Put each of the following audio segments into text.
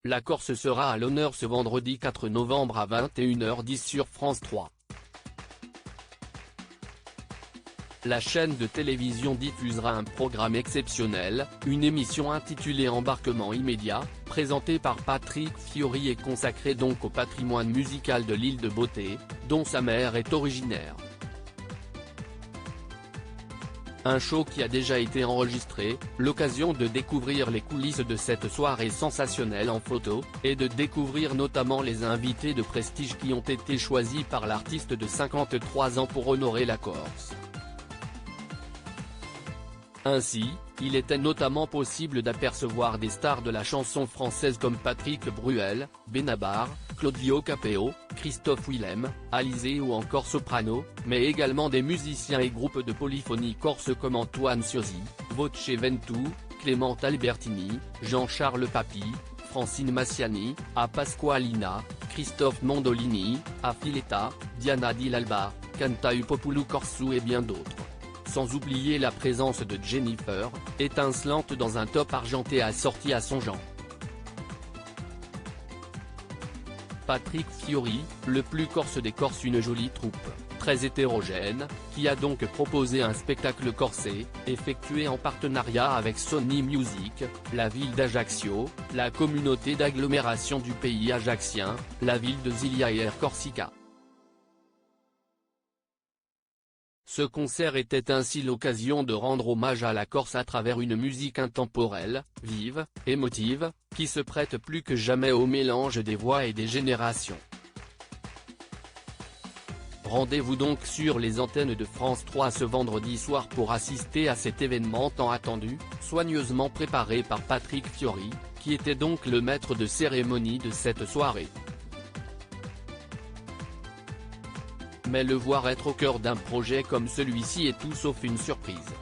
La Corse sera à l'honneur ce vendredi 4 novembre à 21h10 sur France 3. La chaîne de télévision diffusera un programme exceptionnel, une émission intitulée Embarquement immédiat, présentée par Patrick Fiori et consacrée donc au patrimoine musical de l'île de Beauté, dont sa mère est originaire. Un show qui a déjà été enregistré, l'occasion de découvrir les coulisses de cette soirée sensationnelle en photo, et de découvrir notamment les invités de prestige qui ont été choisis par l'artiste de 53 ans pour honorer la Corse. Ainsi, il était notamment possible d'apercevoir des stars de la chanson française comme Patrick Bruel, Benabar, Claudio Capeo, Christophe Willem, Alizé ou encore Soprano, mais également des musiciens et groupes de polyphonie corse comme Antoine Ciosi, Voce Ventoux, Clément Albertini, Jean-Charles Papy, Francine Massiani, A Pasqualina, Christophe Mondolini, A Filetta, Diana Di Lalba, Cantau Populu Corsu et bien d'autres. Sans oublier la présence de Jennifer, étincelante dans un top argenté assorti à son genre. Patrick Fiori, le plus corse des Corses, une jolie troupe, très hétérogène, qui a donc proposé un spectacle corsé, effectué en partenariat avec Sony Music, la ville d'Ajaccio, la communauté d'agglomération du pays ajaccien, la ville de Zilia et Air Corsica. Ce concert était ainsi l'occasion de rendre hommage à la Corse à travers une musique intemporelle, vive, émotive, qui se prête plus que jamais au mélange des voix et des générations. Rendez-vous donc sur les antennes de France 3 ce vendredi soir pour assister à cet événement tant attendu, soigneusement préparé par Patrick Fiori, qui était donc le maître de cérémonie de cette soirée. Mais le voir être au cœur d'un projet comme celui-ci est tout sauf une surprise.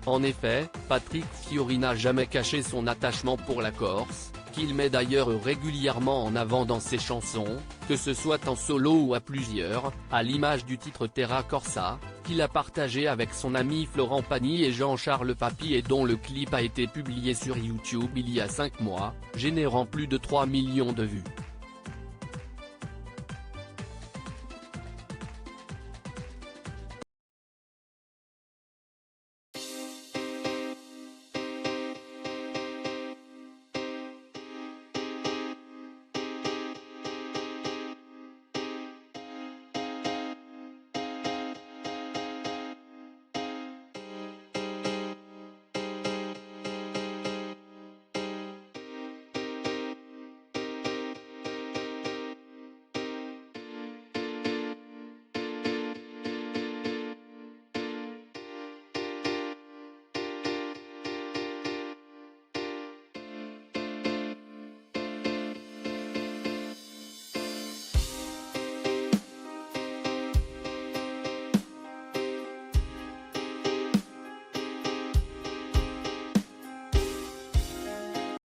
En effet, Patrick Fiori n'a jamais caché son attachement pour la Corse, qu'il met d'ailleurs régulièrement en avant dans ses chansons, que ce soit en solo ou à plusieurs, à l'image du titre Terra Corsa, qu'il a partagé avec son ami Florent Pagny et Jean-Charles Papy et dont le clip a été publié sur YouTube il y a 5 mois, générant plus de 3 millions de vues.